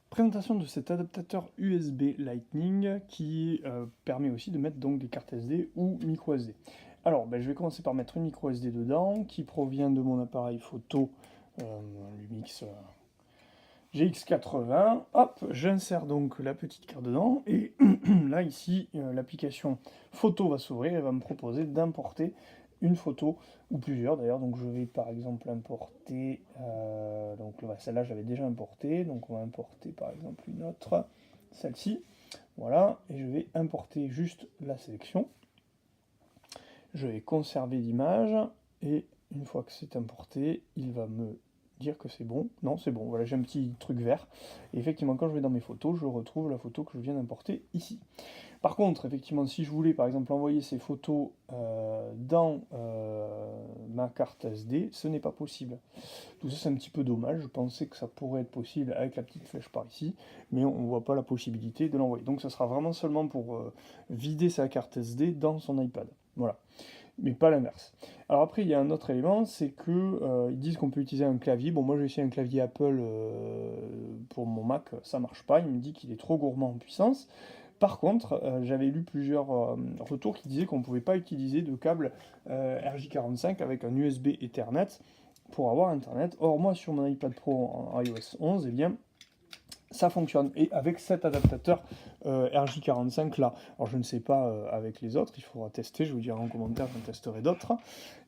Présentation de cet adaptateur USB Lightning qui permet aussi de mettre donc des cartes SD ou micro SD. Alors je vais commencer par mettre une micro SD dedans qui provient de mon appareil photo Lumix GX80. Hop, j'insère donc la petite carte dedans et là ici l'application photo va s'ouvrir et va me proposer d'importer une photo ou plusieurs d'ailleurs. Donc je vais par exemple importer, donc celle-là j'avais déjà importée, donc on va importer par exemple une autre, celle-ci, voilà, et je vais importer juste la sélection. Je vais conserver l'image et une fois que c'est importé, il va me dire que c'est bon. Non, c'est bon, voilà, j'ai un petit truc vert. Et effectivement, quand je vais dans mes photos, je retrouve la photo que je viens d'importer ici. Par contre, effectivement, si je voulais par exemple envoyer ces photos dans ma carte SD, ce n'est pas possible. Tout ça, c'est un petit peu dommage. Je pensais que ça pourrait être possible avec la petite flèche par ici, mais on ne voit pas la possibilité de l'envoyer. Donc, ça sera vraiment seulement pour vider sa carte SD dans son iPad. Voilà. Mais pas l'inverse. Alors après, il y a un autre élément, c'est que ils disent qu'on peut utiliser un clavier. Bon, moi j'ai essayé un clavier Apple pour mon Mac, ça marche pas. Il me dit qu'il est trop gourmand en puissance. Par contre, j'avais lu plusieurs retours qui disaient qu'on ne pouvait pas utiliser de câble RJ45 avec un USB Ethernet pour avoir Internet. Or, moi sur mon iPad Pro en iOS 11, eh bien, ça fonctionne. Et avec cet adaptateur RJ45 là. Alors je ne sais pas avec les autres, il faudra tester, je vous dirai en commentaire, j'en testerai d'autres.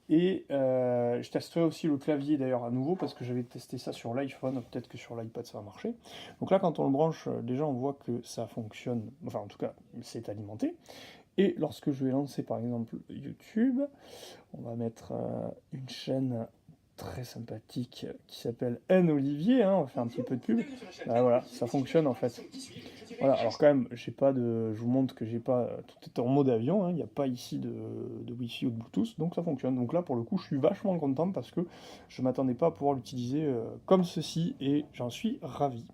Et je testerai aussi le clavier d'ailleurs à nouveau parce que j'avais testé ça sur l'iPhone, peut-être que sur l'iPad ça va marcher. Donc là quand on le branche, déjà on voit que ça fonctionne, enfin en tout cas c'est alimenté. Et lorsque je vais lancer par exemple YouTube, on va mettre une chaîne très sympathique qui s'appelle N Olivier, hein, on va faire un petit peu de pub. Voilà, ça fonctionne en fait. Voilà, alors quand même, j'ai pas de, je vous montre que j'ai pas, tout est en mode avion, hein, il n'y a pas ici de Wi-Fi ou de Bluetooth, donc ça fonctionne. Donc là, pour le coup, je suis vachement content parce que je m'attendais pas à pouvoir l'utiliser comme ceci et j'en suis ravi.